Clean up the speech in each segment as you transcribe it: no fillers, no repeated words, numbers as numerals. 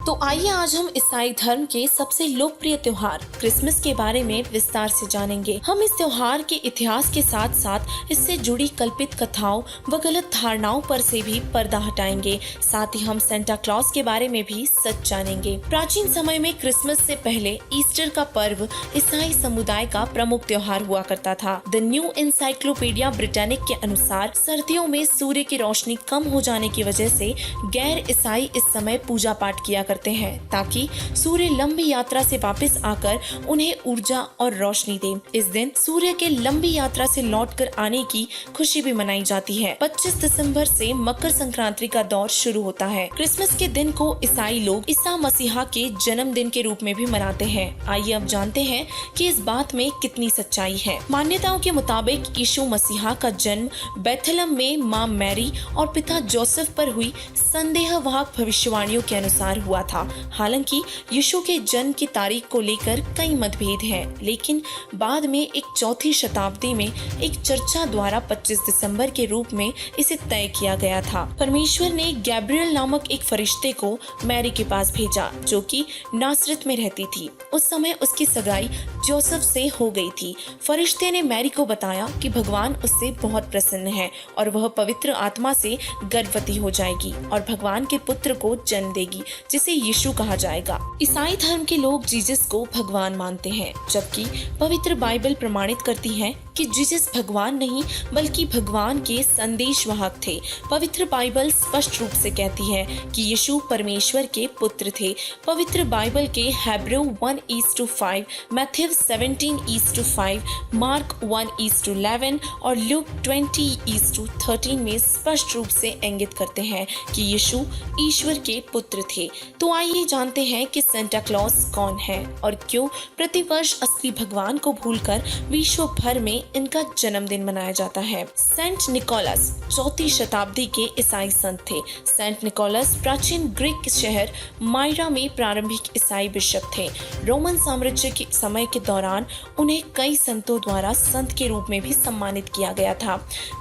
तो आइए आज हम ईसाई धर्म के सबसे लोकप्रिय त्योहार क्रिसमस के बारे में विस्तार से जानेंगे। हम इस त्योहार के इतिहास के साथ साथ इससे जुड़ी कल्पित कथाओं व गलत धारणाओं पर से भी पर्दा हटाएंगे। साथ ही हम सेंटा क्लॉज के बारे में भी सच जानेंगे। प्राचीन समय में क्रिसमस से पहले ईस्टर का पर्व ईसाई समुदाय का प्रमुख त्योहार हुआ करता था। द न्यू एनसाइक्लोपीडिया ब्रिटानिक के अनुसार सर्दियों में सूर्य की रोशनी कम हो जाने की वजह से गैर ईसाई इस समय पूजा पाठ किया करते हैं ताकि सूर्य लंबी यात्रा से वापस आकर उन्हें ऊर्जा और रोशनी दे। इस दिन सूर्य के लंबी यात्रा से लौटकर आने की खुशी भी मनाई जाती है। 25 दिसंबर से मकर संक्रांति का दौर शुरू होता है। क्रिसमस के दिन को ईसाई लोग ईसा मसीहा के जन्मदिन के रूप में भी मनाते हैं। आइए अब जानते हैं कि इस बात में कितनी सच्चाई है। मान्यताओं के मुताबिक यीशु मसीहा का जन्म बेथलहम में मां मैरी और पिता जोसेफ पर हुई संदेहवाहक भविष्यवाणियों के अनुसार हुआ था। हालांकि यीशु के जन्म की तारीख को लेकर कई मतभेद हैं, लेकिन बाद में एक चौथी शताब्दी में एक चर्चा द्वारा 25 दिसंबर के रूप में इसे तय किया गया था। परमेश्वर ने गैब्रियल नामक एक फरिश्ते को मैरी के पास भेजा जो कि नासरत में रहती थी। उस समय उसकी सगाई जोसेफ से हो गई थी। फरिश्ते ने मैरी को बताया कि भगवान उससे बहुत प्रसन्न है और वह पवित्र आत्मा से गर्भवती हो जाएगी और भगवान के पुत्र को जन्म देगी जिसे यीशु कहा जाएगा। ईसाई धर्म के लोग जीसस को भगवान मानते हैं, जबकि पवित्र बाइबल प्रमाणित करती है कि जीसस भगवान नहीं बल्कि भगवान के संदेशवाहक थे। पवित्र बाइबल स्पष्ट रूप से कहती है कि यीशु परमेश्वर के पुत्र थे। पवित्र बाइबल के हेब्रू 1:5, मैथ्यू 17:5, मार्क 1:11 और लूक 20:13 में स्पष्ट रूप से इंगित करते हैं कि यीशु ईश्वर के पुत्र थे। तो आइए जानते हैं कि सेंटा क्लॉज कौन है और क्यों प्रतिवर्ष असली भगवान को भूलकर विश्व भर में इनका जन्मदिन मनाया जाता है। सेंट निकोलस 4वीं शताब्दी के ईसाई संत थे। सेंट निकोलस प्राचीन ग्रीक शहर मायरा में प्रारंभिक ईसाई बिशप थे। रोमन साम्राज्य के समय के दौरान उन्हें कई संतों द्वारा संत के रूप में भी सम्मानित किया गया था।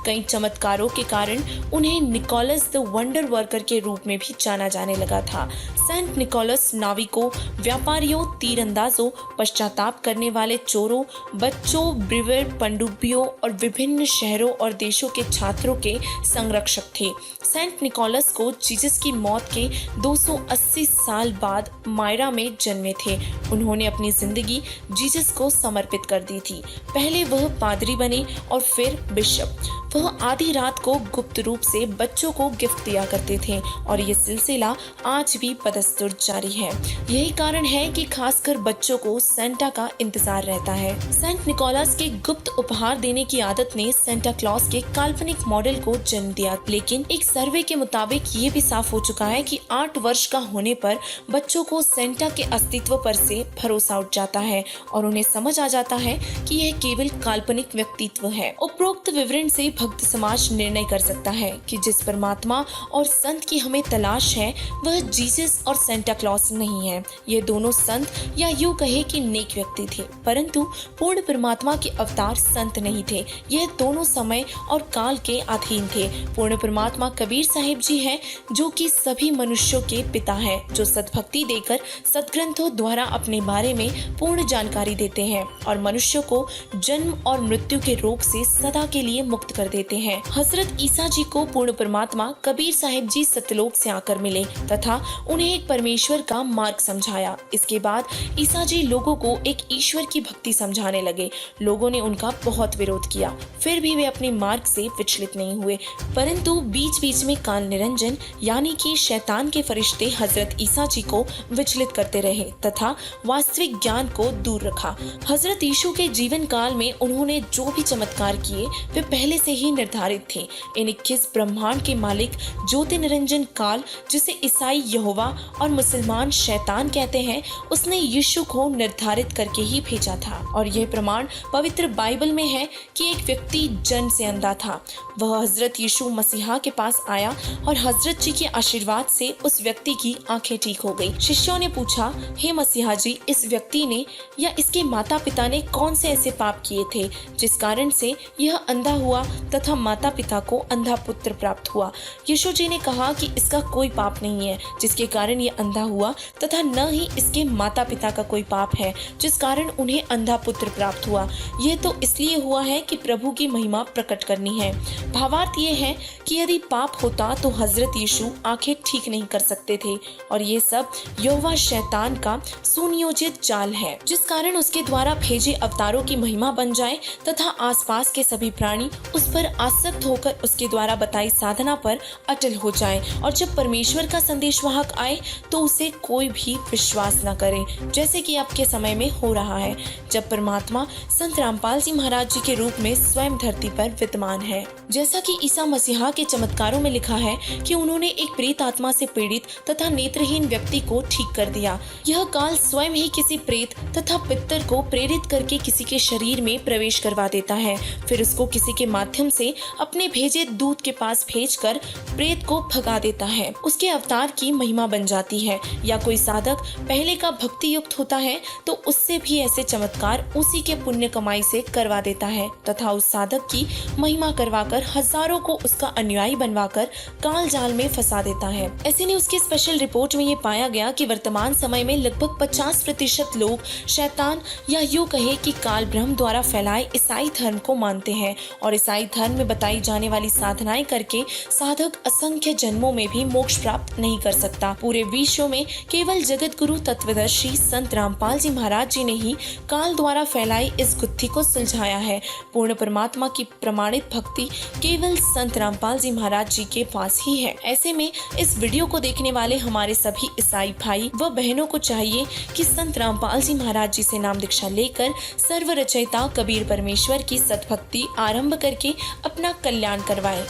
कई चमत्कारों के कारण उन्हें निकोलस द वंडर वर्कर के रूप में भी जाना जाने लगा था। सेंट निकोलस नाविकों, व्यापारियों, तीरंदाजों, पश्चाताप करने वाले चोरों, बच्चों, ब्रिवर, पनडुब्बियों और विभिन्न शहरों और देशों के छात्रों के संरक्षक थे। सेंट निकोलस को जीसस की मौत के 280 साल बाद मायरा में जन्मे थे। उन्होंने अपनी जिंदगी जीसस को समर्पित कर दी थी। पहले वह पादरी बने और फिर बिशप। वह आधी रात को गुप्त रूप से बच्चों को गिफ्ट दिया करते थे और ये सिलसिला आज भी बदस्तूर जारी है। यही कारण है कि खासकर बच्चों को सेंटा का इंतजार रहता है। सेंट निकोलस के गुप्त उपहार देने की आदत ने सेंटा क्लॉज के काल्पनिक मॉडल को जन्म दिया, लेकिन एक सर्वे के मुताबिक ये भी साफ हो चुका है कि 8 वर्ष का होने पर बच्चों को सेंटा के अस्तित्व पर से भरोसा उठ जाता है और उन्हें समझ आ जाता है कि यह केवल काल्पनिक व्यक्तित्व है। उपरोक्त विवरण से भक्त समाज निर्णय कर सकता है कि जिस परमात्मा और संत की हमें तलाश है वह जीसस और सेंटा क्लॉज नहीं है। ये दोनों संत या यूं कहे कि नेक व्यक्ति थे, परंतु पूर्ण परमात्मा के अवतार संत नहीं थे। यह दोनों समय और काल के अधीन थे। पूर्ण परमात्मा कबीर साहिब जी हैं, जो कि सभी मनुष्यों के पिता हैं, जो सद्भक्ति देकर सदग्रंथों द्वारा अपने बारे में पूर्ण जानकारी देते हैं और मनुष्यों को जन्म और मृत्यु के रोग से सदा के लिए मुक्त कर देते हैं। हजरत ईसा जी को पूर्ण परमात्मा कबीर साहिब जी सतलोक से आकर मिले तथा उन्हें एक परमेश्वर का मार्ग समझाया। इसके बाद ईसा जी लोगों को एक ईश्वर की भक्ति समझाने लगे। लोगों ने उनका बहुत विरोध किया, फिर भी वे अपने मार्ग से विचलित नहीं हुए, परंतु बीच बीच में काल निरंजन यानी कि शैतान के फरिश्ते हजरत ईसा जी को विचलित करते रहे तथा वास्तविक ज्ञान को दूर रखा। हजरत यीशु के जीवन काल में उन्होंने जो भी चमत्कार किए वे पहले से ही निर्धारित थे। इन 21 ब्रह्मांड के मालिक ज्योति निरंजन काल, जिसे ईसाई यहोवा और मुसलमान शैतान कहते हैं, उसने यीशु को निर्धारित करके ही भेजा था और यह प्रमाण पवित्र बाइबल में है कि एक व्यक्ति जन्म से अंधा था। वह हजरत यीशु मसीहा के पास आया और हजरत जी के आशीर्वाद से उस व्यक्ति की आंखें ठीक हो गई। शिष्यों ने पूछा, हे मसीहा जी, इस व्यक्ति ने या इसके माता पिता ने कौन से ऐसे पाप किए थे जिस कारण से यह अंधा हुआ तथा माता पिता को अंधा पुत्र प्राप्त हुआ। यीशु जी ने कहा कि इसका कोई पाप नहीं है जिसके कारण ये अंधा हुआ, तथा न ही इसके माता पिता का कोई पाप है जिस कारण उन्हें अंधा पुत्र प्राप्त हुआ। ये तो इसलिए हुआ है कि प्रभु की महिमा प्रकट करनी है। भावार्थ ये है कि यदि पाप होता तो हजरत यीशु आंखें ठीक नहीं कर सकते थे, और ये सब यहोवा शैतान का सुनियोजित जाल है जिस कारण उसके द्वारा भेजे अवतारों की महिमा बन जाए तथा आसपास के सभी प्राणी उस पर आसक्त होकर उसके द्वारा बताई साधना पर अटल हो जाए, और जब परमेश्वर का संदेशवाहक आए तो उसे कोई भी विश्वास न करे, जैसे कि अब के समय में हो रहा है जब परमात्मा संत रामपाल जी महाराज जी के रूप में स्वयं धरती पर विद्यमान है। जैसा कि ईसा मसीहा के चमत्कारों में लिखा है कि उन्होंने एक प्रेत आत्मा से पीड़ित तथा नेत्रहीन व्यक्ति को ठीक कर दिया। यह काल स्वयं ही किसी प्रेत तथा पितर को प्रेरित करके किसी के शरीर में प्रवेश करवा देता है, फिर उसको किसी के माध्यम से अपने भेजे दूत के पास भेजकर प्रेत को भगा देता है। उसके अवतार की महिमा बन जाती है, या कोई साधक पहले का भक्ति युक्त होता है तो उससे भी ऐसे चमत्कार उसी के पुण्य कमाई से करवा देता है तथा उस साधक की महिमा करवाकर हजारों को उसका अनुयायी बनवाकर काल जाल में फंसा देता है। ऐसे ने उसकी स्पेशल रिपोर्ट में ये पाया गया कि वर्तमान समय में लगभग 50% लोग शैतान या यूं कहे कि काल ब्रह्म द्वारा फैलाए ईसाई धर्म को मानते हैं, और ईसाई धर्म में बताई जाने वाली साधनाएं करके साधक असंख्य जन्मों में भी मोक्ष प्राप्त नहीं कर सकता। पूरे विश्व में केवल जगत गुरु तत्वदर्शी संत रामपाल जी महाराज जी ने ही काल द्वारा फैलाई इस गुत्थी को सुलझाया है। पूर्ण परमात्मा की प्रमाणित भक्ति केवल संत रामपाल जी महाराज जी के पास ही है। ऐसे में इस वीडियो को देखने वाले हमारे सभी ईसाई भाई व बहनों को चाहिए कि संत रामपाल जी महाराज जी से नाम दीक्षा लेकर सर्व रचयिता कबीर परमेश्वर की सतभक्ति आरंभ करके अपना कल्याण करवाएं।